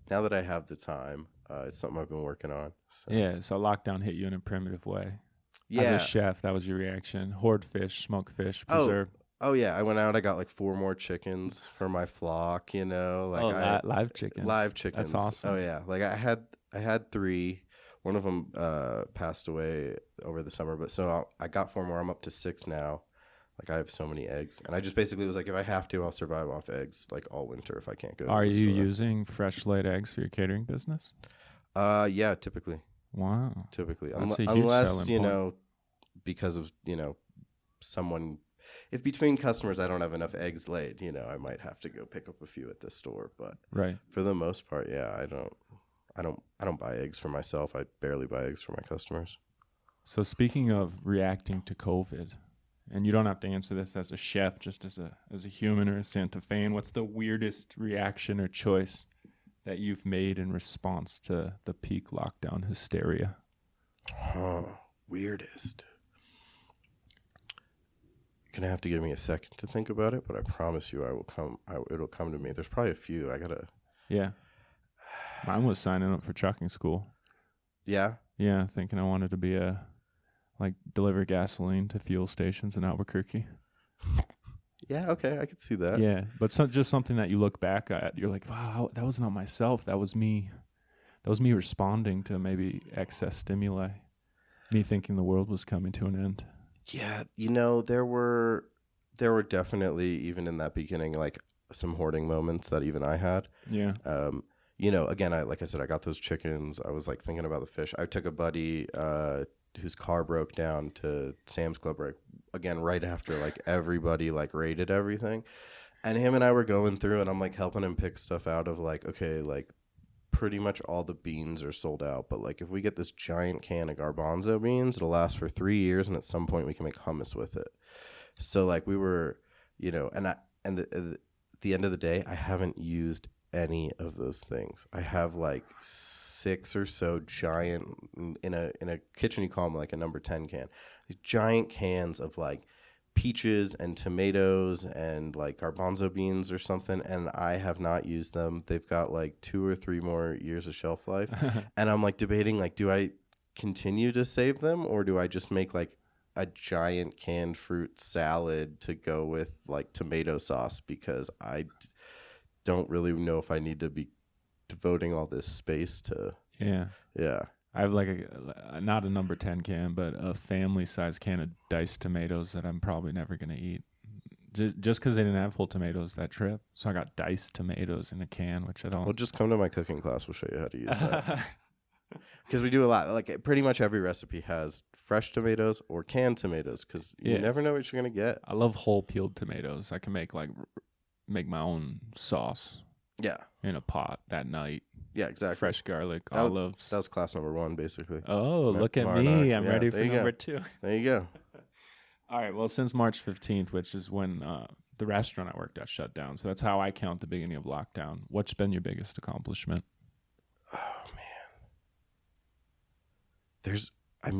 now that I have the time, it's something I've been working on. So. Yeah, so lockdown hit you in a primitive way. As a Yeah. chef, that was your reaction. Hoard fish, smoke fish, Oh, preserve. oh yeah. I went out. I got like 4 more chickens for my flock. Live chickens. Live chickens. That's awesome. Oh yeah. Like I had 3. One of them passed away over the summer, but so I got 4 more. I'm up to 6 now. Like I have so many eggs, and I just basically was like, if I have to, I'll survive off eggs like all winter if I can't go. Are to the you store. using fresh laid eggs for your catering business? Yeah, typically. Wow. Typically, That's a huge unless selling point. because of someone. If between customers I don't have enough eggs laid, I might have to go pick up a few at the store. But Right. for the most part, yeah, I don't buy eggs for myself. I barely buy eggs for my customers. So speaking of reacting to COVID, and you don't have to answer this as a chef, just as a human or a Santa Fean, what's the weirdest reaction or choice that you've made in response to the peak lockdown hysteria? Weirdest. You're gonna have to give me a second to think about it, but I promise you, it'll come to me. There's probably a few. Yeah. Mine was signing up for trucking school. Yeah. Yeah, thinking I wanted to be deliver gasoline to fuel stations in Albuquerque. Yeah, okay, I could see that. Yeah, but just something that you look back at, you're like, wow, that was not myself. That was me. That was me responding to maybe excess stimuli. Me thinking the world was coming to an end. Yeah, there were definitely, even in that beginning, like some hoarding moments that even I had. Yeah. Again, like I said, I got those chickens. I was like thinking about the fish. I took a buddy whose car broke down to Sam's Club right after like everybody like raided everything, and him and I were going through, and I'm like helping him pick stuff out of like, okay, like pretty much all the beans are sold out, but like if we get this giant can of garbanzo beans, it'll last for 3 years, and at some point we can make hummus with it. So like we were, at the end of the day, I haven't used any of those things. I have like 6 or so giant, in a kitchen, you call them like a number 10 can, these giant cans of like peaches and tomatoes and like garbanzo beans or something, and I have not used them. They've got like 2 or 3 more years of shelf life. And I'm like debating, like, do I continue to save them, or do I just make like a giant canned fruit salad to go with like tomato sauce, because I don't really know if I need to be devoting all this space to. Yeah. Yeah. I have like not a number 10 can, but a family size can of diced tomatoes that I'm probably never going to eat. Just because they didn't have full tomatoes that trip. So I got diced tomatoes in a can, which I don't. Well, just come to my cooking class. We'll show you how to use that. Because we do a lot. Like pretty much every recipe has fresh tomatoes or canned tomatoes, because you never know what you're going to get. I love whole peeled tomatoes. I can make my own sauce. Yeah. In a pot that night. Yeah, exactly. Fresh garlic, olives. That was class number 1, basically. Oh, look at me. I'm ready for number 2. There you go. All right. Well, since March 15th, which is when the restaurant I worked at shut down. So that's how I count the beginning of lockdown. What's been your biggest accomplishment? Oh, man. There's a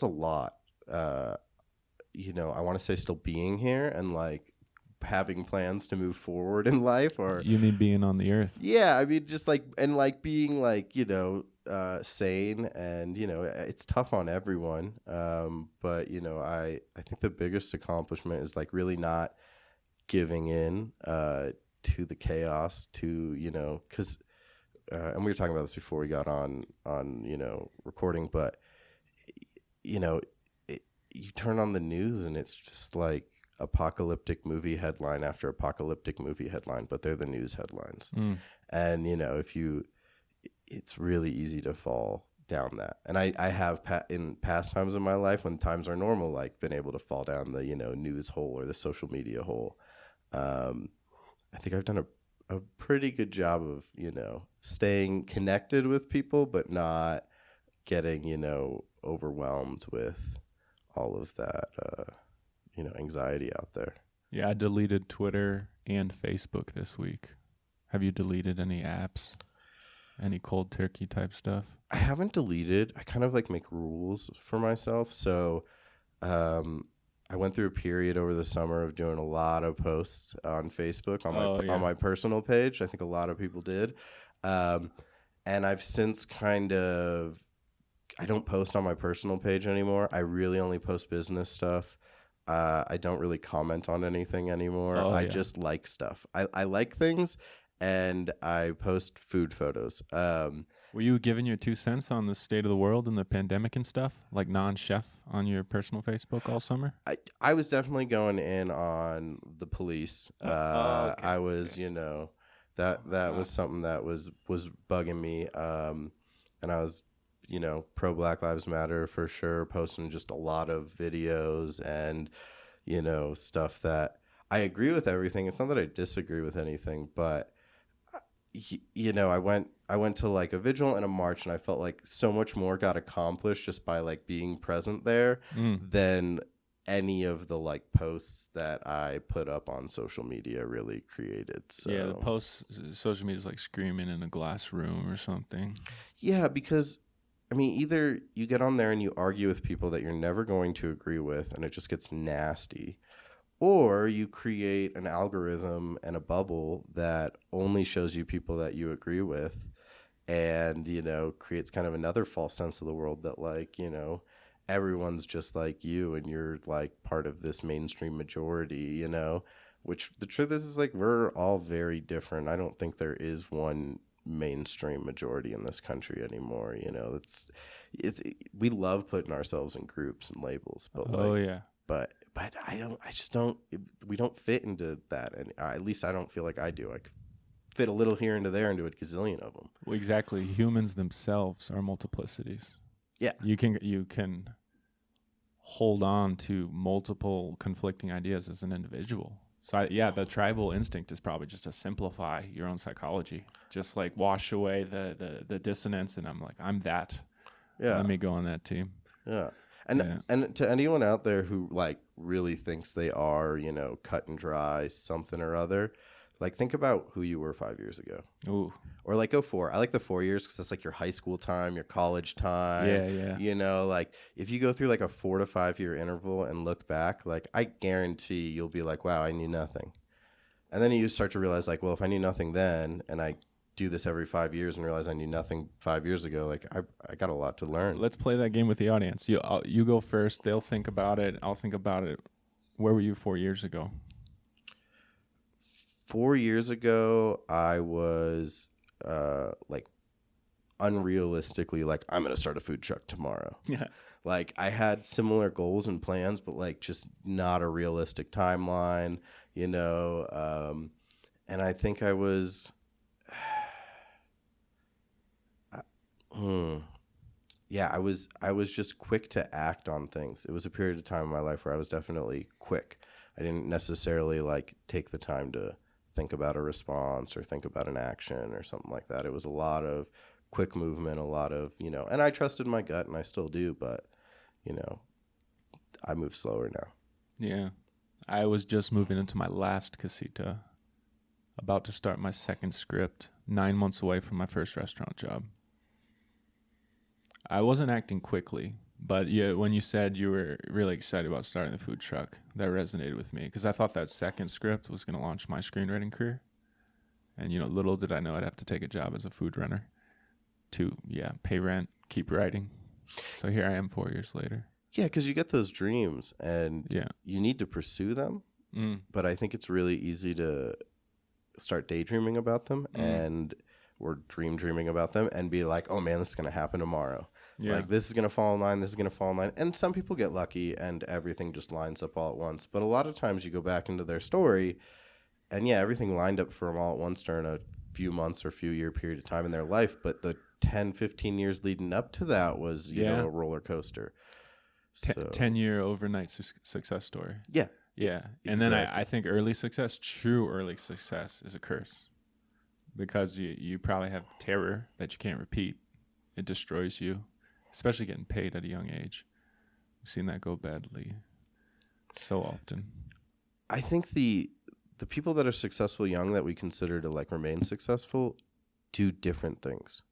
lot. I want to say still being here and like having plans to move forward in life, or you mean being on the earth? Yeah, I mean just like, and like being like, sane, and it's tough on everyone. But I think the biggest accomplishment is like really not giving in to the chaos, to because and we were talking about this before we got on recording, but you turn on the news and it's just like apocalyptic movie headline after apocalyptic movie headline, but they're the news headlines. And it's really easy to fall down that. And I have in past times in my life, when times are normal, like been able to fall down the news hole or the social media hole. I think I've done a pretty good job of staying connected with people, but not getting overwhelmed with all of that anxiety out there. Yeah, I deleted Twitter and Facebook this week. Have you deleted any apps? Any cold turkey type stuff? I haven't deleted. I kind of like make rules for myself. So I went through a period over the summer of doing a lot of posts on Facebook on Yeah. my personal page. I think a lot of people did. And I've since kind of, I don't post on my personal page anymore. I really only post business stuff. I don't really comment on anything anymore. I just like stuff. I like things, and I post food photos. Were you giving your 2 cents on the state of the world and the pandemic and stuff, like non-chef on your personal Facebook all summer? I was definitely going in on the police. Okay. I was, that was something that was bugging me. And I was, pro Black Lives Matter for sure, posting just a lot of videos and, stuff that I agree with everything. It's not that I disagree with anything, but I went to like a vigil and a march, and I felt like so much more got accomplished just by like being present there than any of the like posts that I put up on social media really created. So yeah, the posts, social media is like screaming in a glass room or something. Yeah, because I mean, either you get on there and you argue with people that you're never going to agree with, and it just gets nasty, or you create an algorithm and a bubble that only shows you people that you agree with, and, creates kind of another false sense of the world that, like, everyone's just like you and you're, like, part of this mainstream majority, which the truth is like, we're all very different. I don't think there is one mainstream majority in this country anymore. It's we love putting ourselves in groups and labels, but but I just don't, we don't fit into that. And at least I don't feel like I do. I fit a little here into there into a gazillion of them. Well, exactly. Humans themselves are multiplicities. Yeah. You can hold on to multiple conflicting ideas as an individual. So the tribal instinct is probably just to simplify your own psychology, just like wash away the dissonance. And I'm that. Yeah. Let me go on that team. Yeah. And to anyone out there who like really thinks they are, cut and dry something or other, like think about who you were 5 years ago. Ooh. Or like go 4. I like the 4 years because that's like your high school time, your college time. Yeah. Like if you go through like a 4 to 5 year interval and look back, like I guarantee you'll be like, wow, I knew nothing. And then you start to realize like, well, if I knew nothing then and I do this every 5 years and realize I knew nothing 5 years ago, like I got a lot to learn. Let's play that game with the audience. You go first. They'll think about it. I'll think about it. Where were you 4 years ago? 4 years ago, I was like unrealistically like, I'm going to start a food truck tomorrow. Yeah. Like I had similar goals and plans, but like just not a realistic timeline, and I think I was, I was just quick to act on things. It was a period of time in my life where I was definitely quick. I didn't necessarily like take the time to think about a response or think about an action or something like that. It was a lot of quick movement, a lot of, and I trusted my gut and I still do, but, I move slower now. Yeah. I was just moving into my last casita, about to start my second script, 9 months away from my first restaurant job. I wasn't acting quickly, but when you said you were really excited about starting the food truck, that resonated with me because I thought that second script was going to launch my screenwriting career. And, little did I know I'd have to take a job as a food runner to, pay rent, keep writing. So here I am 4 years later. Yeah, because you get those dreams and you need to pursue them. But I think it's really easy to start daydreaming about them or dreaming about them and be like, oh, man, this is going to happen tomorrow. Yeah. Like, this is going to fall in line, this is going to fall in line. And some people get lucky and everything just lines up all at once. But a lot of times you go back into their story and, everything lined up for them all at once during a few months or few year period of time in their life. But the 10, 15 years leading up to that was, a roller coaster. 10-year overnight success story. Yeah. Yeah. And then I think true early success is a curse because you probably have terror that you can't repeat. It destroys you, especially getting paid at a young age. I've seen that go badly so often. I think the people that are successful young that we consider to like remain successful do different things.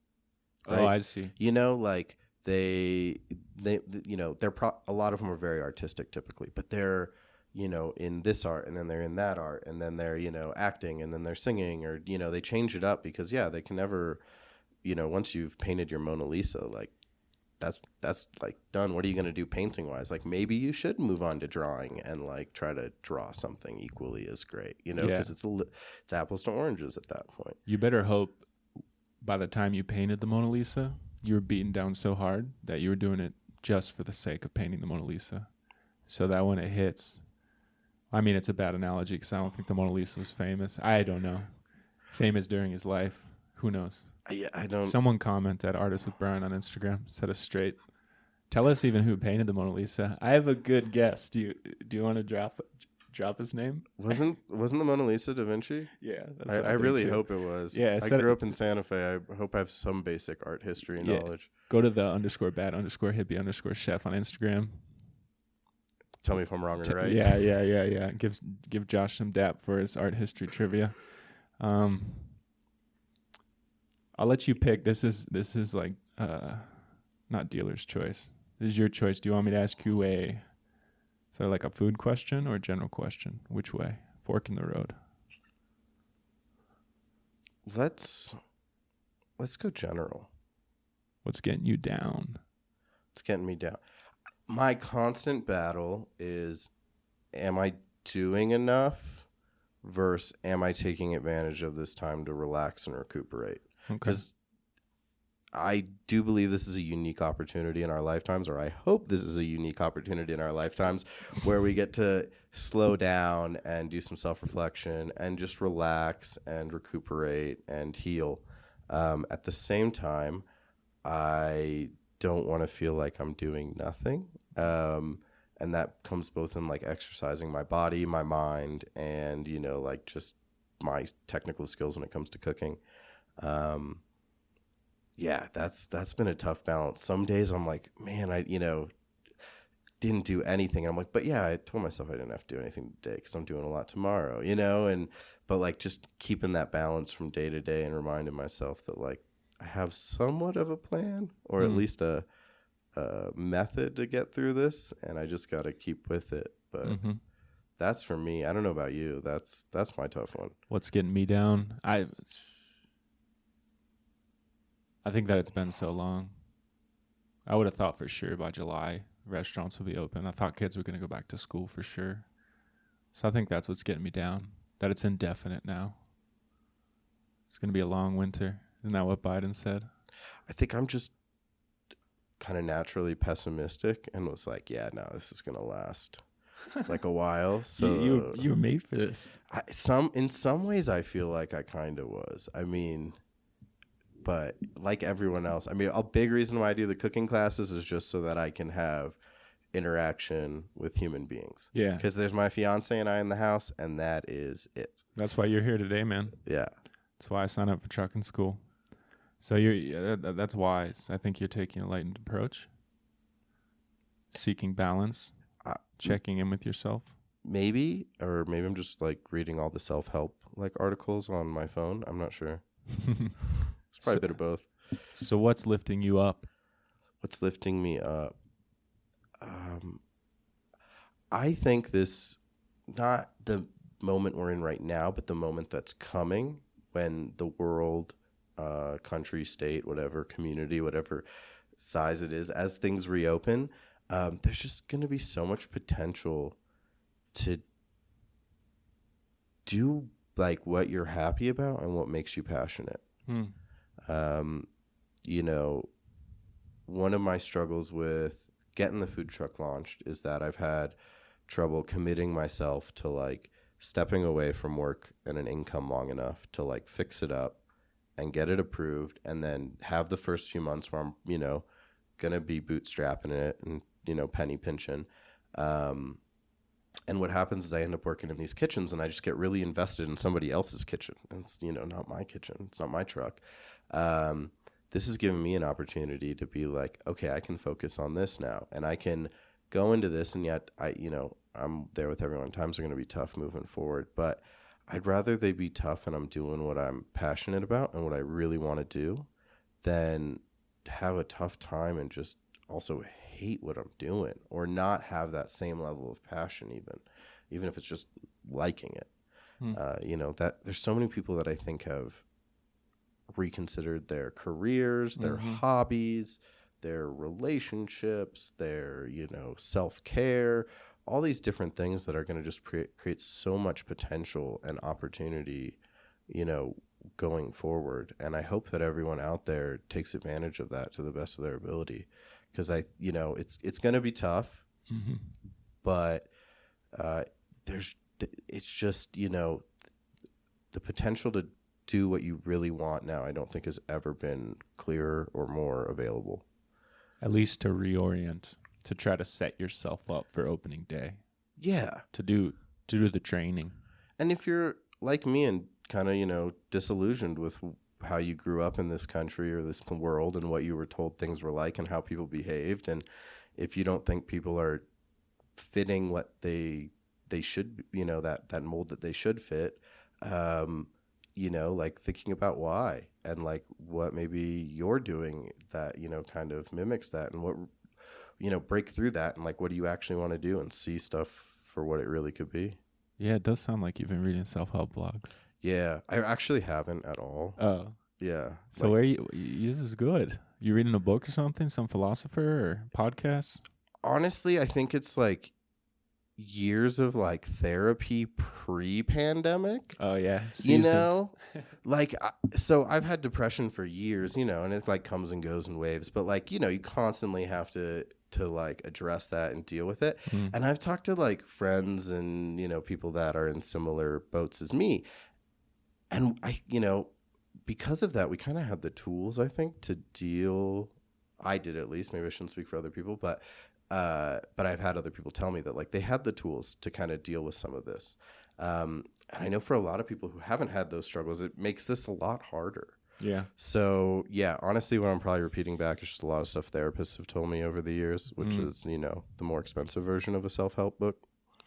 Right? Oh, I see. Like they you know, a lot of them are very artistic typically, but they're, you know, in this art, and then they're in that art, and then they're, you know, acting, and then they're singing, or, you know, they change it up because, yeah, they can never, you know, once you've painted your Mona Lisa, like that's like done. What are you going to do painting wise? Like maybe you should move on to drawing and like try to draw something equally as great, you know, because it's apples to oranges at that point. You better hope by the time you painted the Mona Lisa, you were beaten down so hard that you were doing it just for the sake of painting the Mona Lisa. So that when it hits, I mean, it's a bad analogy because I don't think the Mona Lisa was famous. I don't know. Famous during his life. Who knows? Yeah, I don't. Someone commented Artist with Brian on Instagram, set us straight. Tell us even who painted the Mona Lisa. I have a good guess. Do you want to drop his name? Wasn't the Mona Lisa Da Vinci? Yeah, I really hope it was. Yeah, I grew up in Santa Fe. I hope I have some basic art history knowledge. Go to the _bad_hippie_chef on Instagram. Tell me if I'm wrong or right. Yeah. Give Josh some dap for his art history trivia. I'll let you pick. This is like not dealer's choice. This is your choice. Do you want me to ask you is that like a food question or a general question? Which way? Fork in the road. Let's go general. What's getting you down? It's getting me down. My constant battle is, am I doing enough versus am I taking advantage of this time to relax and recuperate? Because I do believe this is a unique opportunity in our lifetimes, or I hope this is a unique opportunity in our lifetimes where we get to slow down and do some self-reflection and just relax and recuperate and heal. At the same time, I don't want to feel like I'm doing nothing. And that comes both in like exercising my body, my mind, and, you know, like just my technical skills when it comes to cooking. Yeah, that's been a tough balance. Some days I'm like, man, I, you know, didn't do anything. I'm like, but yeah, I told myself I didn't have to do anything today because I'm doing a lot tomorrow, you know, but like just keeping that balance from day to day and reminding myself that like I have somewhat of a plan or at least a method to get through this, and I just got to keep with it. But that's for me. I don't know about you. That's my tough one. What's getting me down? I think that it's been so long. I would have thought for sure by July restaurants will be open. I thought kids were going to go back to school for sure. So I think that's what's getting me down, that it's indefinite now. It's going to be a long winter. Isn't that what Biden said? I think I'm just kind of naturally pessimistic and was like, yeah, no, this is going to last like a while. So you were made for this. In some ways I feel like I kind of was. I mean, but like everyone else, I mean, a big reason why I do the cooking classes is just so that I can have interaction with human beings. Yeah. Because there's my fiance and I in the house, and that is it. That's why you're here today, man. Yeah. That's why I signed up for trucking school. So that's wise. I think you're taking a lightened approach, seeking balance, checking in with yourself. Maybe I'm just like reading all the self-help like articles on my phone. I'm not sure. It's probably a bit of both. So what's lifting you up? What's lifting me up? I think this, not the moment we're in right now, but the moment that's coming when the world, country, state, whatever, community, whatever size it is, as things reopen, there's just going to be so much potential to do like what you're happy about and what makes you passionate. You know, one of my struggles with getting the food truck launched is that I've had trouble committing myself to like stepping away from work and an income long enough to like fix it up and get it approved, and then have the first few months where I'm, you know, gonna be bootstrapping it and, you know, penny pinching. And what happens is I end up working in these kitchens and I just get really invested in somebody else's kitchen. It's, you know, not my kitchen. It's not my truck. This has given me an opportunity to be like, okay, I can focus on this now, and I can go into this, and yet I'm there with everyone. Times are going to be tough moving forward, but I'd rather they be tough and I'm doing what I'm passionate about and what I really want to do than have a tough time and just also hate what I'm doing, or not have that same level of passion, even if it's just liking it. That there's so many people that I think have reconsidered their careers, their hobbies, their relationships, their, self-care, all these different things that are going to just create so much potential and opportunity, going forward. And I hope that everyone out there takes advantage of that to the best of their ability, because it's going to be tough, but it's just, the potential to do what you really want now, I don't think has ever been clearer or more available. At least to reorient, to try to set yourself up for opening day. Yeah. To do the training. And if you're like me and kind of, disillusioned with how you grew up in this country or this world and what you were told things were like and how people behaved, and if you don't think people are fitting what they should, that mold that they should fit, like thinking about why, and like what maybe you're doing that, kind of mimics that, and what, break through that, and like what do you actually want to do and see stuff for what it really could be. Yeah, it does sound like you've been reading self-help blogs. Yeah, I actually haven't at all. Oh. Yeah. So where this is good. You reading a book or something, some philosopher or podcasts? Honestly, I think it's like years of like therapy pre-pandemic. Oh yeah, seasoned. So I've had depression for years, and it like comes and goes in waves, but like, you constantly have to like address that and deal with it. And I've talked to like friends and, people that are in similar boats as me. And because of that, we kind of had the tools, I think, to deal. I did, at least. Maybe I shouldn't speak for other people, but I've had other people tell me that like they had the tools to kind of deal with some of this. And I know for a lot of people who haven't had those struggles, it makes this a lot harder. Yeah. So yeah, honestly, what I'm probably repeating back is just a lot of stuff therapists have told me over the years, which is, the more expensive version of a self-help book.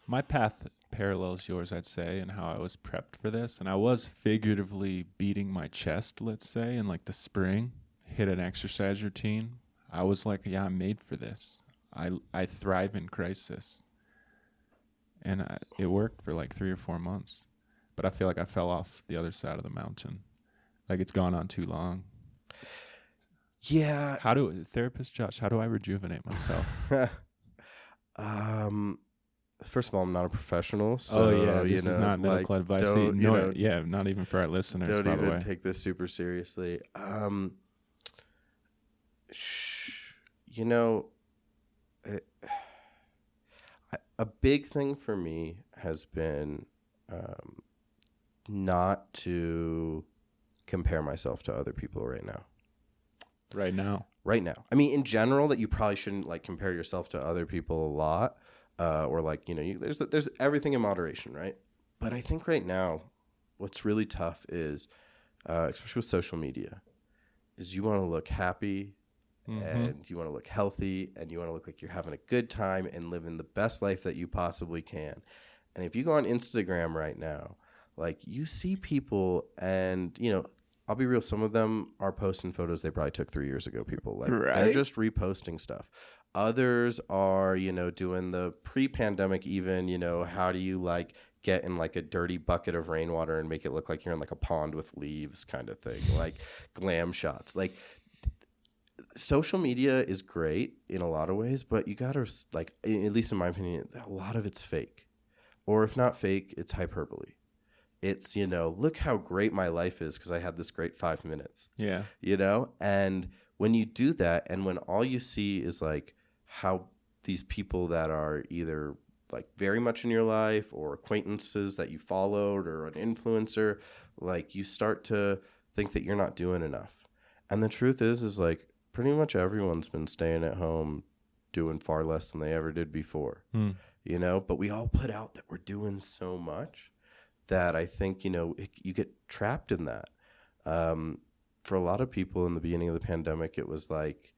My path parallels yours, I'd say, and how I was prepped for this. And I was figuratively beating my chest, let's say, in like the spring, hit an exercise routine. I was like, yeah, I'm made for this. I thrive in crisis. And it worked for like 3 or 4 months. But I feel like I fell off the other side of the mountain. Like it's gone on too long. Yeah. Therapist Josh, how do I rejuvenate myself? First of all, I'm not a professional, so this is not medical advice. Not even for our listeners. Don't by the even way. take this super seriously. A big thing for me has been not to compare myself to other people right now. Right now. I mean, in general, that you probably shouldn't like compare yourself to other people a lot. Or like, there's everything in moderation, right? But I think right now, what's really tough is, especially with social media, is you want to look happy, and you want to look healthy, and you want to look like you're having a good time and living the best life that you possibly can. And if you go on Instagram right now, like you see people, and I'll be real, some of them are posting photos they probably took 3 years ago. People like they're just reposting stuff. Others are, doing the pre-pandemic even, how do you like get in like a dirty bucket of rainwater and make it look like you're in like a pond with leaves kind of thing, like glam shots. Like social media is great in a lot of ways, but you got to like, at least in my opinion, a lot of it's fake. Or if not fake, it's hyperbole. It's, look how great my life is because I had this great 5 minutes. Yeah. And when you do that, and when all you see is like how these people that are either like very much in your life or acquaintances that you followed or an influencer, like you start to think that you're not doing enough. And the truth is like pretty much everyone's been staying at home doing far less than they ever did before, but we all put out that we're doing so much that I think, you get trapped in that. For a lot of people in the beginning of the pandemic, it was like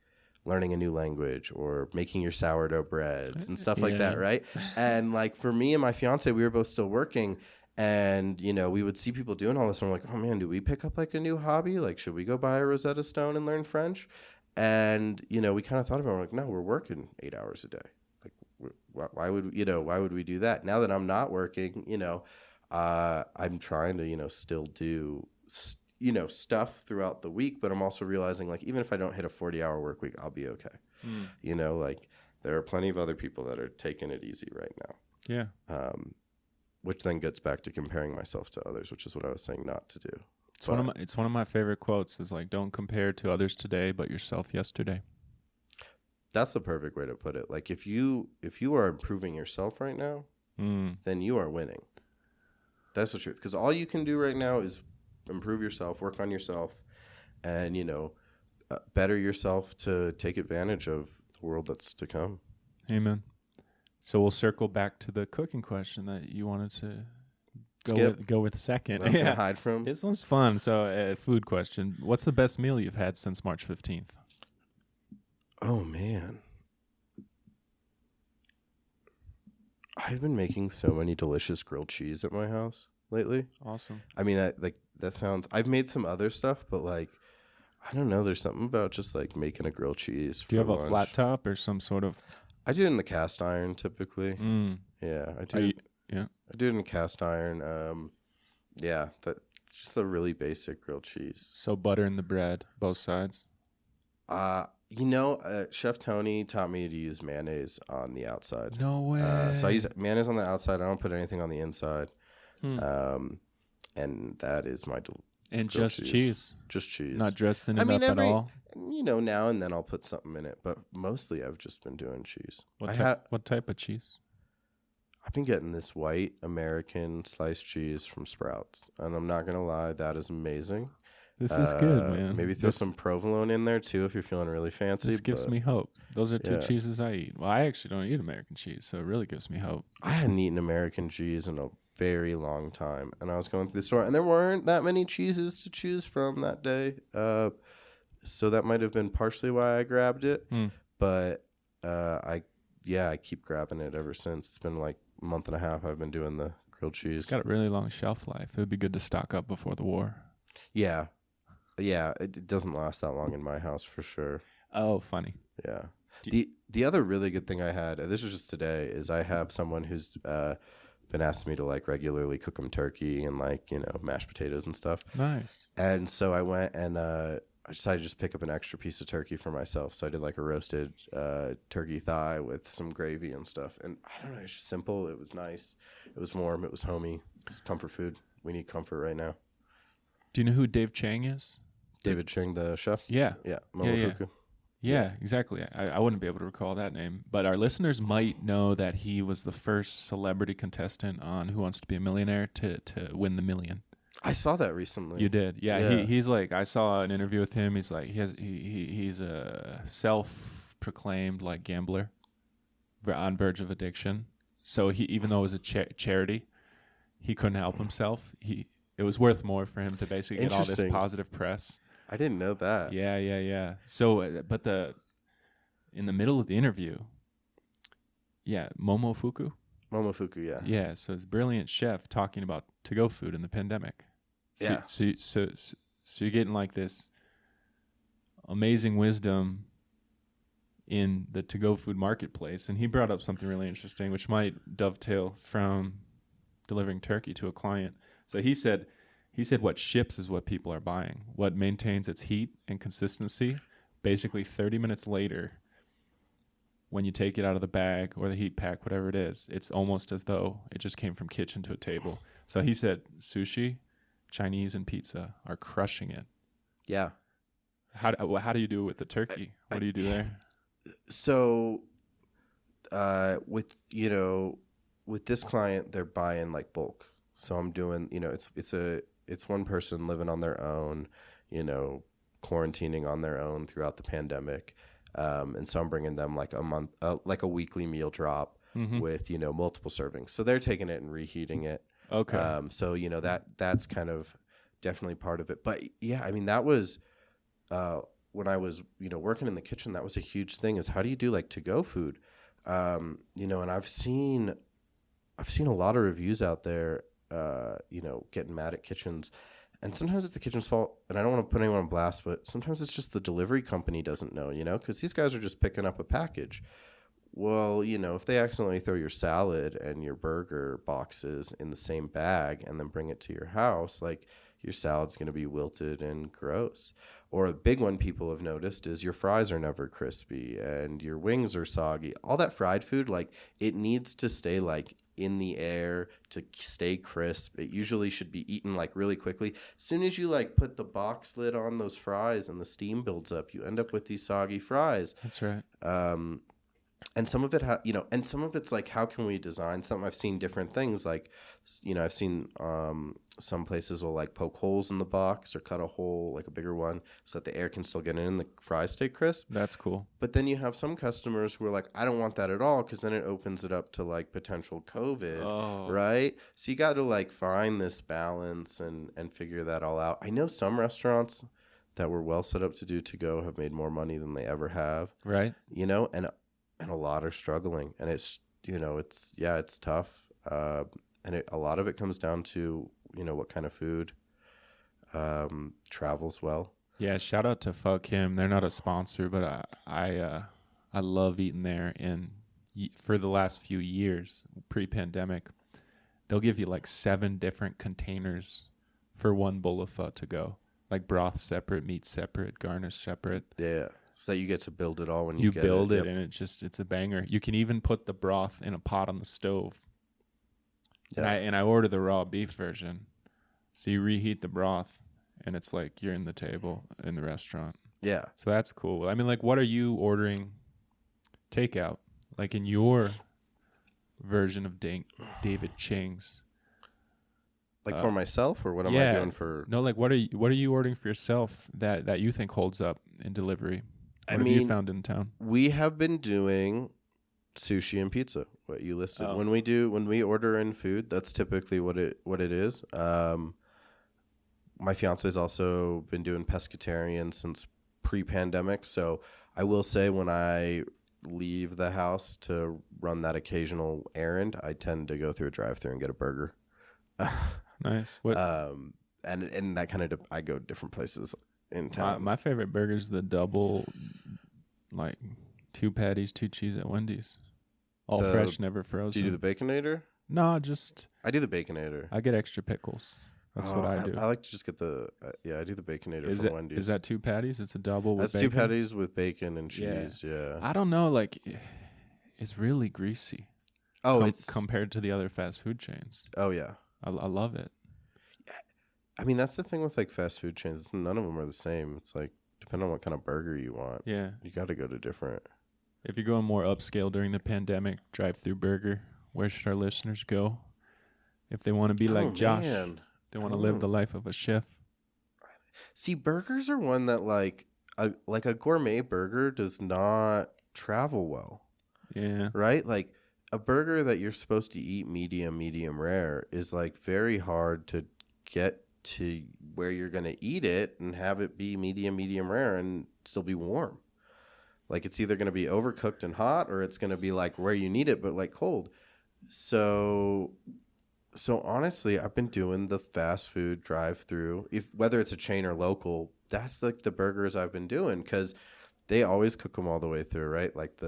learning a new language or making your sourdough breads and stuff like that, right? And like for me and my fiance, we were both still working, and we would see people doing all this, and we're like, oh man, do we pick up like a new hobby? Like, should we go buy a Rosetta Stone and learn French? And, we kind of thought about it. We're like, no, we're working 8 hours a day. Like, why would we do that? Now that I'm not working, I'm trying to, still do, stuff throughout the week, but I'm also realizing, like, even if I don't hit a 40-hour work week, I'll be okay. Like, there are plenty of other people that are taking it easy right now. Yeah. Which then gets back to comparing myself to others, which is what I was saying not to do. It's one of my favorite quotes is like, don't compare to others today, but yourself yesterday. That's the perfect way to put it. Like, if you are improving yourself right now, then you are winning. That's the truth. Because all you can do right now is improve yourself, work on yourself, and, better yourself to take advantage of the world that's to come. Amen. So we'll circle back to the cooking question that you wanted to go with second. I was gonna hide from. This one's fun. So, food question. What's the best meal you've had since March 15th? Oh, man. I've been making so many delicious grilled cheese at my house lately. Awesome. I mean, that sounds... I've made some other stuff, but, like, I don't know. There's something about just, like, making a grilled cheese for Do you have lunch. a flat top or some sort of... I do it in the cast iron, typically. Yeah, I do. I do it in cast iron. Yeah, that's just a really basic grilled cheese. So butter in the bread, both sides? Chef Tony taught me to use mayonnaise on the outside. No way. So I use mayonnaise on the outside. I don't put anything on the inside. And that is my and just cheese. Just cheese. Not dressing it up at all? Now and then I'll put something in it, but mostly I've just been doing cheese. What type of cheese? I've been getting this white American sliced cheese from Sprouts, and I'm not going to lie, that is amazing. This is good, man. Maybe throw some provolone in there, too, if you're feeling really fancy. This gives me hope. Those are two cheeses I eat. Well, I actually don't eat American cheese, so it really gives me hope. I hadn't eaten American cheese in a very long time, and I was going through the store, and there weren't that many cheeses to choose from that day. So that might have been partially why I grabbed it. But I keep grabbing it ever since. It's been like a month and a half I've been doing the grilled cheese. It's got a really long shelf life. It would be good to stock up before the war. Yeah, it doesn't last that long in my house for sure. Oh, funny. Yeah. The other really good thing I had, this was just today, is I have someone who's been asking me to like regularly cook them turkey and like, mashed potatoes and stuff. Nice. And so I went and I decided to just pick up an extra piece of turkey for myself. So I did like a roasted turkey thigh with some gravy and stuff. And I don't know, it's just simple. It was nice. It was warm. It was homey. It's comfort food. We need comfort right now. Do you know who Dave Chang is? David Chang, the chef? Yeah. Yeah. Momofuku. Yeah, exactly. I wouldn't be able to recall that name. But our listeners might know that he was the first celebrity contestant on Who Wants to Be a Millionaire to win the million. I saw that recently. You did, yeah. He's like, I saw an interview with him. He's like, he's a self-proclaimed like gambler, on verge of addiction. So even though it was a charity, he couldn't help himself. It was worth more for him to basically get all this positive press. I didn't know that. Yeah. So, in the middle of the interview, Momofuku, yeah. Yeah, so it's a brilliant chef talking about to-go food in the pandemic. So you're getting like this amazing wisdom in the to-go food marketplace, and he brought up something really interesting, which might dovetail from delivering turkey to a client. So he said what ships is what people are buying. What maintains its heat and consistency, basically 30 minutes later, when you take it out of the bag or the heat pack, whatever it is, it's almost as though it just came from kitchen to a table. So he said sushi, Chinese, and pizza are crushing it. Yeah. How do you do it with the turkey? What do you do there? So, with this client, they're buying like bulk. So I'm doing, it's one person living on their own, quarantining on their own throughout the pandemic. And so I'm bringing them like a month, like a weekly meal drop with, multiple servings. So they're taking it and reheating it. Okay. So, that's kind of definitely part of it. But yeah, I mean, that was, when I was, working in the kitchen, that was a huge thing, is how do you do like to-go food? And I've seen a lot of reviews out there, getting mad at kitchens. And sometimes it's the kitchen's fault, and I don't want to put anyone on blast, but sometimes it's just the delivery company doesn't know, because these guys are just picking up a package. Well, if they accidentally throw your salad and your burger boxes in the same bag and then bring it to your house, like your salad's going to be wilted and gross. Or a big one people have noticed is your fries are never crispy and your wings are soggy. All that fried food, like it needs to stay like in the air to stay crisp. It usually should be eaten like really quickly. As soon as you like put the box lid on those fries and the steam builds up, you end up with these soggy fries. That's right. And some of it, and some of it's like, how can we design something? I've seen different things. Like, I've seen some places will like poke holes in the box or cut a hole, like a bigger one, so that the air can still get in and the fries stay crisp. That's cool. But then you have some customers who are like, I don't want that at all, because then it opens it up to like potential COVID, right? So you got to like find this balance and figure that all out. I know some restaurants that were well set up to do to go have made more money than they ever have, right? And a lot are struggling, and it's it's tough, and a lot of it comes down to what kind of food travels well. Yeah, shout out to Fuck Him. They're not a sponsor, but I love eating there. And for the last few years, pre-pandemic, they'll give you like 7 different containers for one bowl of pho to go, like broth separate, meat separate, garnish separate. Yeah. So that you get to build it all when you get build it, yep. and it's a banger. You can even put the broth in a pot on the stove. Yeah. And I order the raw beef version. So you reheat the broth, and it's like you're in the table in the restaurant. Yeah. So that's cool. I mean, like, what are you ordering takeout? Like in your version of David Ching's? Like for myself, or what am I doing for? No, like what are you ordering for yourself that you think holds up in delivery? What have you found in town? We have been doing sushi and pizza. What you listed. When we order in food, that's typically what it is. My fiance's also been doing pescatarian since pre-pandemic, so I will say when I leave the house to run that occasional errand, I tend to go through a drive-thru and get a burger. Nice. What? And that kind of I go different places in town. My favorite burger is the double, like 2 patties, 2 cheese at Wendy's, all fresh, never frozen. Do you do the Baconator? No, just I do the Baconator. I get extra pickles. That's what I do. I like to just get the I do the Baconator from Wendy's. Is that 2 patties? It's a double. That's with bacon? 2 patties with bacon and cheese. Yeah. I don't know. Like, it's really greasy. Oh, it's compared to the other fast food chains. Oh yeah. I love it. I mean, that's the thing with like fast food chains. None of them are the same. It's like, depending on what kind of burger you want. Yeah. You got to go to different. If you're going more upscale during the pandemic, drive-through burger, where should our listeners go? If they want to be like Josh, they want to live the life of a chef. See, burgers are one that like a gourmet burger does not travel well. Yeah. Right? Like, a burger that you're supposed to eat medium rare is like very hard to get to where you're going to eat it and have it be medium rare and still be warm. Like, it's either going to be overcooked and hot, or it's going to be like where you need it but like cold. So honestly, I've been doing the fast food drive-through, whether it's a chain or local. That's like the burgers I've been doing, because they always cook them all the way through, right? Like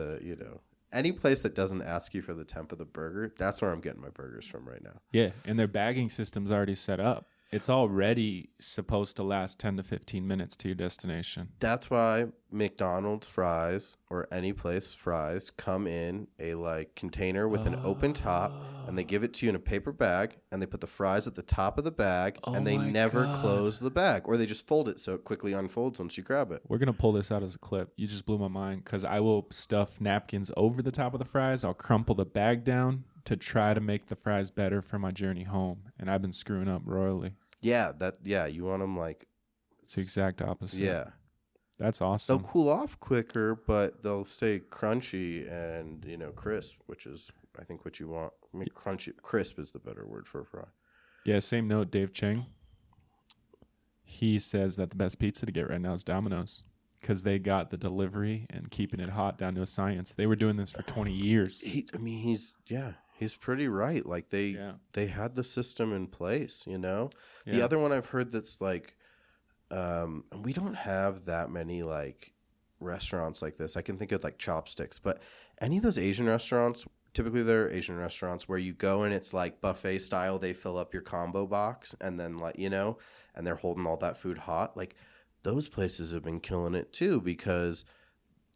any place that doesn't ask you for the temp of the burger, that's where I'm getting my burgers from right now. Yeah, and their bagging system's already set up. It's already supposed to last 10 to 15 minutes to your destination. That's why McDonald's fries or any place fries come in a like container with an open top, and they give it to you in a paper bag, and they put the fries at the top of the bag, and they never close the bag, or they just fold it so it quickly unfolds once you grab it. We're going to pull this out as a clip. You just blew my mind, because I will stuff napkins over the top of the fries. I'll crumple the bag down to try to make the fries better for my journey home, and I've been screwing up royally. Yeah, you want them like... It's the exact opposite. Yeah. That's awesome. They'll cool off quicker, but they'll stay crunchy and, crisp, which is, I think, what you want. I mean, crisp is the better word for a fry. Yeah, same note, Dave Chang. He says that the best pizza to get right now is Domino's, because they got the delivery and keeping it hot down to a science. They were doing this for 20 years. He's pretty right. Like they had the system in place, you know. The other one I've heard that's like, we don't have that many like restaurants like this. I can think of like Chopsticks, but any of those Asian restaurants, typically they're Asian restaurants where you go and it's like buffet style. They fill up your combo box and then like, you know, and they're holding all that food hot. Like those places have been killing it too because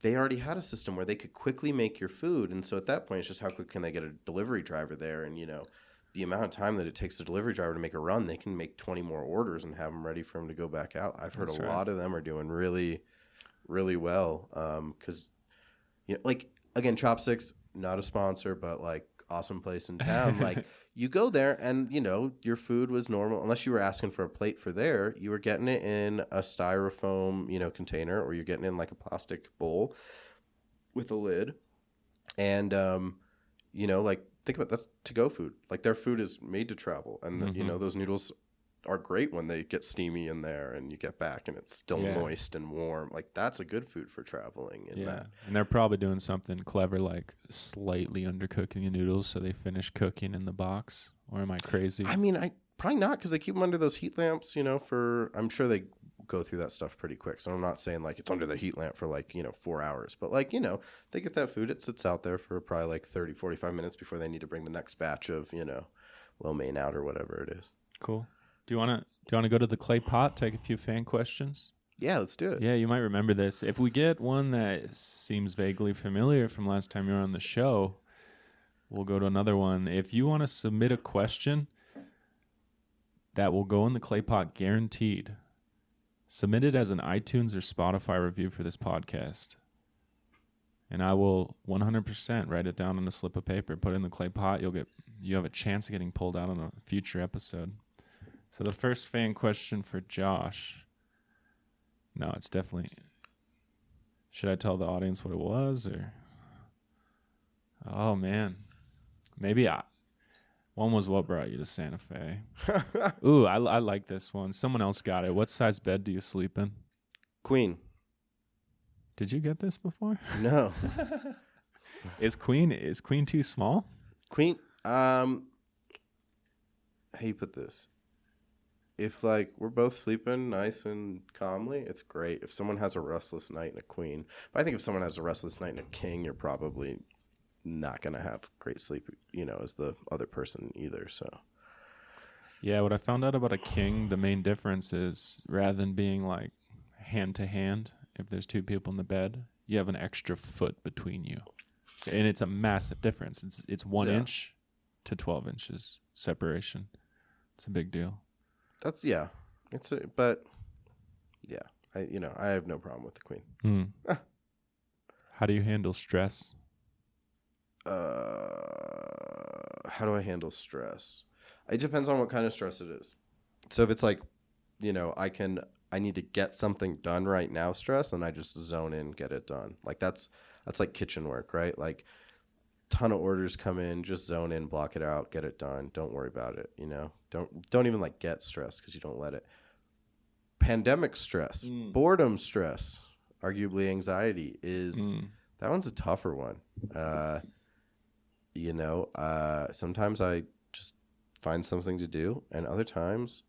they already had a system where they could quickly make your food. And so at that point, it's just how quick can they get a delivery driver there? And, you know, the amount of time that it takes the delivery driver to make a run, they can make 20 more orders and have them ready for him to go back out. I've heard a lot of them are doing really, really well. Because, you know, like, again, Chopsticks, not a sponsor, but like awesome place in town. Like you go there and, you know, your food was normal. Unless you were asking for a plate for there, you were getting it in a styrofoam, you know, container, or you're getting it in like a plastic bowl with a lid. And, you know, like think about that's to-go food. Like their food is made to travel. And, you know, those noodles are great when they get steamy in there and you get back and it's still moist and warm. Like that's a good food for traveling in that. And they're probably doing something clever like slightly undercooking the noodles so they finish cooking in the box. Or am I crazy? I mean, I probably not because they keep them under those heat lamps, you know, for I'm sure they go through that stuff pretty quick. So I'm not saying like it's under the heat lamp for like, you know, 4 hours, but like, you know, they get that food, it sits out there for probably like 30, 45 minutes before they need to bring the next batch of, you know, lo mein out or whatever it is. Cool. Do you want to go to the clay pot, take a few fan questions? Yeah, let's do it. Yeah, you might remember this. If we get one that seems vaguely familiar from last time you were on the show, we'll go to another one. If you want to submit a question that will go in the clay pot guaranteed, submit it as an iTunes or Spotify review for this podcast. And I will 100% write it down on a slip of paper, put it in the clay pot. You have a chance of getting pulled out on a future episode. So the first fan question for Josh. No, it's definitely. Should I tell the audience what it was, or? Oh man, one was what brought you to Santa Fe. Ooh, I like this one. Someone else got it. What size bed do you sleep in? Queen. Did you get this before? No. Is queen too small? Queen. How you put this? If like we're both sleeping nice and calmly, it's great. If someone has a restless night and a queen, but I think if someone has a restless night and a king, you're probably not gonna have great sleep, you know, as the other person either. So yeah, what I found out about a king, the main difference is rather than being like hand to hand, if there's two people in the bed, you have an extra foot between you, and it's a massive difference. It's 1 inch to 12 inches separation. It's a big deal. That's but I have no problem with the queen. How do you handle stress? How do I handle stress? It depends on what kind of stress it is. So if it's like, you know, I need to get something done right now stress, and I just zone in, get it done. Like that's like kitchen work, right? Like ton of orders come in, just zone in, block it out, get it done. Don't worry about it, you know. Don't even like get stressed because you don't let it. Pandemic stress, boredom stress, arguably anxiety is that one's a tougher one. You know, sometimes I just find something to do, and other times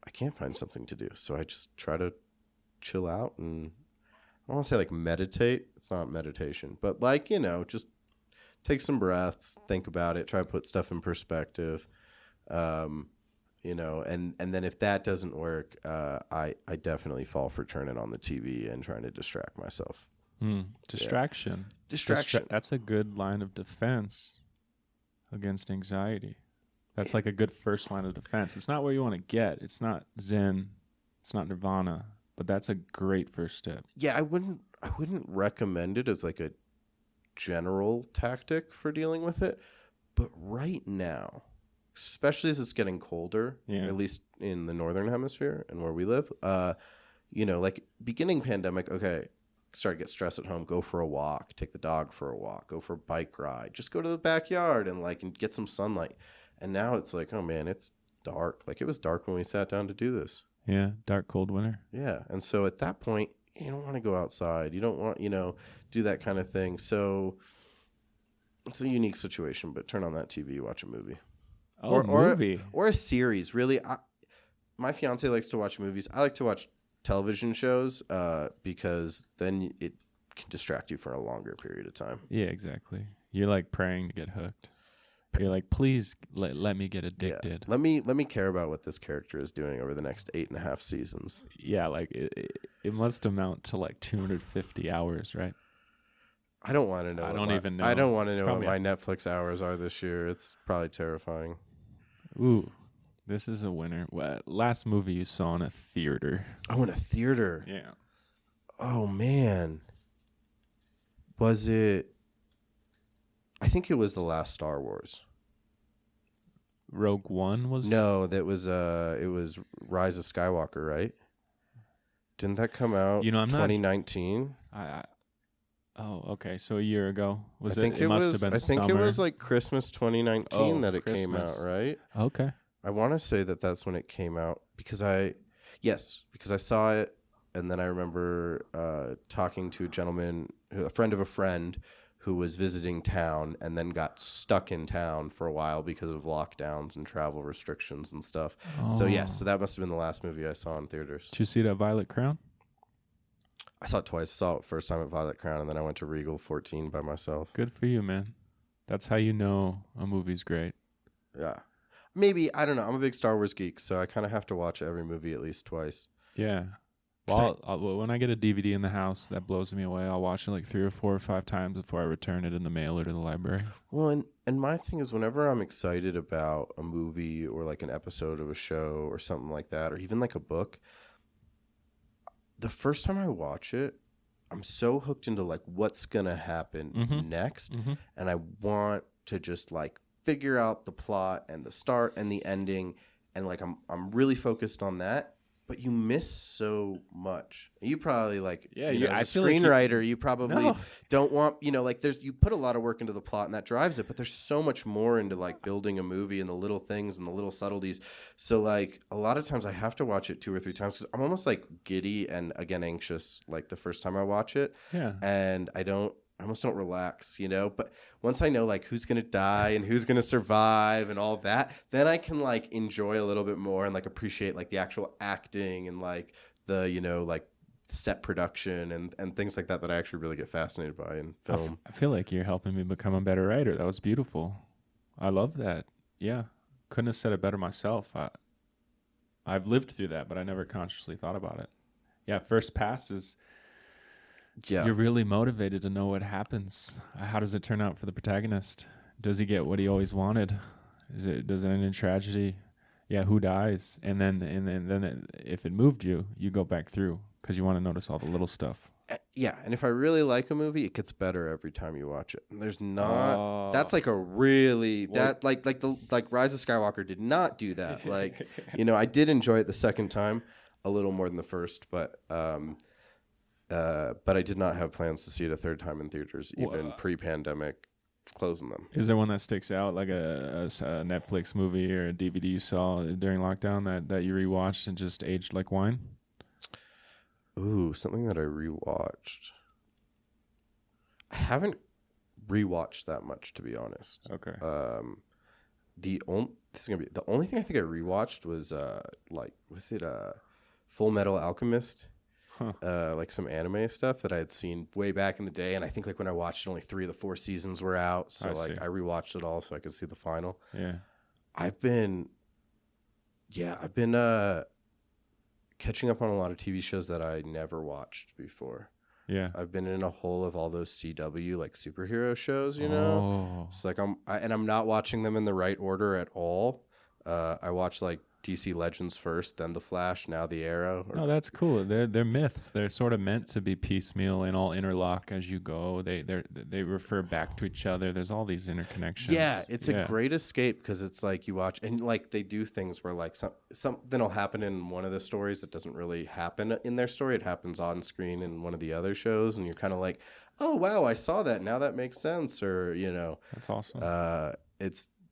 I can't find something to do. So I just try to chill out, and I don't want to say like meditate. It's not meditation, but like, you know, just take some breaths, think about it, try to put stuff in perspective. You know, and then if that doesn't work, I definitely fall for turning on the TV and trying to distract myself. Distraction. Yeah. Distraction. That's a good line of defense against anxiety. That's like a good first line of defense. It's not where you want to get. It's not Zen. It's not Nirvana. But that's a great first step. Yeah, I wouldn't recommend it as like a general tactic for dealing with it. But right now, especially as it's getting colder, at least in the northern hemisphere and where we live, you know, like beginning pandemic, okay, start to get stressed at home, go for a walk, take the dog for a walk, go for a bike ride, just go to the backyard and get some sunlight. And now it's like, oh man, it's dark. Like it was dark when we sat down to do this. Yeah, dark, cold winter. Yeah, and so at that point, you don't want to go outside. You don't want, you know, do that kind of thing. So It's a unique situation, but turn on that TV, watch a movie. Oh, movie. Or a series. Really, my fiance likes to watch movies. I like to watch television shows because then it can distract you for a longer period of time. Yeah, exactly. You're like praying to get hooked. You're like, please let me get addicted. Yeah. Let me care about what this character is doing over the next 8.5 seasons. Yeah, like it must amount to like 250 hours, right? I don't want to know. I don't even know. I don't want to know what probably my Netflix hours are this year. It's probably terrifying. Ooh, this is a winner. Last movie you saw in a theater? Oh, in a theater. Yeah. Oh man. Was it? I think it was the last Star Wars. Rogue One was? No, that was it was Rise of Skywalker, right? Didn't that come out? You know, I'm 2019. Oh, okay. So a year ago. I think it must have been I think summer. it was like Christmas 2019 that it came Christmas. out, right? Okay. I want to say that that's when it came out because I saw it, and then I remember talking to a gentleman, a friend of a friend, who was visiting town and then got stuck in town for a while because of lockdowns and travel restrictions and stuff. So yes, so that must have been the last movie I saw in theaters. Did you see that Violet Crown? I saw it twice. I saw it first time at Violet Crown, and then I went to Regal 14 by myself. Good for you, man. That's how you know a movie's great. Yeah. Maybe, I don't know. I'm a big Star Wars geek, so I kind of have to watch every movie at least twice. Yeah. Well, when I get a DVD in the house, that blows me away. I'll watch it like 3 or 4 or 5 times before I return it in the mail or to the library. Well, and my thing is whenever I'm excited about a movie or like an episode of a show or something like that, or even like a book, the first time I watch it, I'm so hooked into like what's going to happen next. And I want to just like figure out the plot and the start and the ending. And like, I'm really focused on that. But you miss so much. You probably like, as a screenwriter, you probably don't want, like you put a lot of work into the plot and that drives it, but there's so much more into like building a movie and the little things and the little subtleties. So like a lot of times I have to watch it 2 or 3 times because I'm almost like giddy and again, anxious like the first time I watch it. Yeah. And I almost don't relax, but once I know like who's going to die and who's going to survive and all that, then I can like enjoy a little bit more and like appreciate like the actual acting and like the, like set production and things like that I actually really get fascinated by in film. I feel like you're helping me become a better writer. That was beautiful. I love that. Yeah. Couldn't have said it better myself. I've lived through that, but I never consciously thought about it. Yeah. First pass is... Yeah. You're really motivated to know what happens. How does it turn out for the protagonist? Does he get what he always wanted? Does it end in tragedy? Yeah, who dies? And then if it moved you, you go back through because you want to notice all the little stuff. Yeah, and if I really like a movie, it gets better every time you watch it. There's not. That's like a really that like Rise of Skywalker did not do that. Like, I did enjoy it the second time a little more than the first, but I did not have plans to see it a third time in theaters, even pre-pandemic, closing them. Is there one that sticks out, like a Netflix movie or a DVD you saw during lockdown that you rewatched and just aged like wine? Ooh, something that I rewatched. I haven't rewatched that much, to be honest. Okay. The only thing I think I rewatched was Full Metal Alchemist. Like some anime stuff that I had seen way back in the day, and I think like when I watched it, only 3 of the 4 seasons were out, so I rewatched it all so I could see the final. Yeah, I've been catching up on a lot of TV shows that I never watched before. Yeah, I've been in a hole of all those CW like superhero shows, It's like I'm not watching them in the right order at all. I watch like DC Legends first, then The Flash, now The Arrow. Oh, that's cool. They're myths. They're sort of meant to be piecemeal and all interlock as you go. They refer back to each other. There's all these interconnections. Yeah, it's a great escape because it's like you watch and like they do things where like something will happen in one of the stories that doesn't really happen in their story. It happens on screen in one of the other shows, and you're kind of like, oh wow, I saw that. Now that makes sense. Or that's awesome.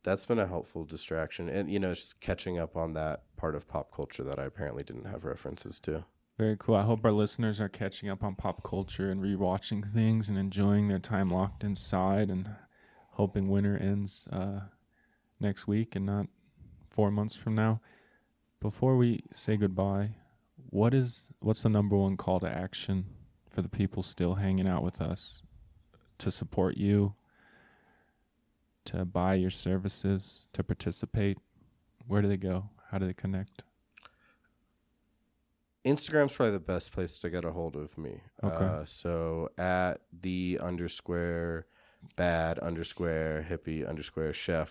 That's been a helpful distraction. And, it's just catching up on that part of pop culture that I apparently didn't have references to. Very cool. I hope our listeners are catching up on pop culture and rewatching things and enjoying their time locked inside. And hoping winter ends next week and not 4 months from now. Before we say goodbye, what's the number one call to action for the people still hanging out with us to support you, to buy your services, to participate? Where do they go? How do they connect? Instagram's probably the best place to get a hold of me. Okay. So at _bad_hippie_chef.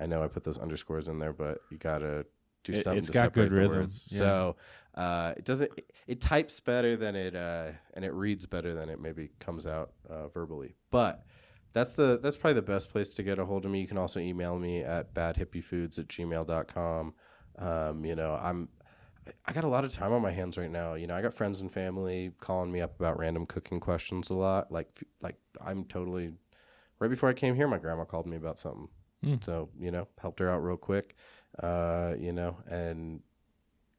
I know I put those underscores in there, but you gotta do something It's to got separate good the rhythm. words. Yeah. So it types better than it and it reads better than it maybe comes out verbally. But that's probably the best place to get a hold of me. You can also email me at badhippiefoods@gmail.com. I got a lot of time on my hands right now. I got friends and family calling me up about random cooking questions a lot. Like I'm totally, right before I came here, my grandma called me about something. So, helped her out real quick, and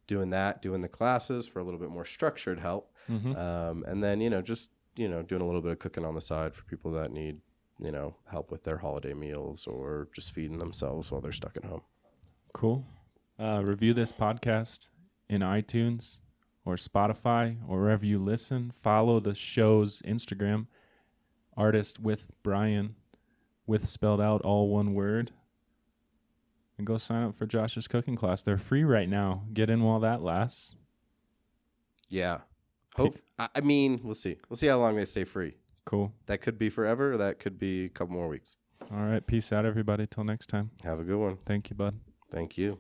doing the classes for a little bit more structured help. And then, just, doing a little bit of cooking on the side for people that need, help with their holiday meals or just feeding themselves while they're stuck at home. Cool. Review this podcast in iTunes or Spotify or wherever you listen. Follow the show's Instagram, Artist with Brian, with spelled out all one word. And go sign up for Josh's cooking class. They're free right now. Get in while that lasts. Yeah. We'll see. We'll see how long they stay free. Cool. That could be forever. Or that could be a couple more weeks. All right. Peace out, everybody. Till next time. Have a good one. Thank you, bud. Thank you.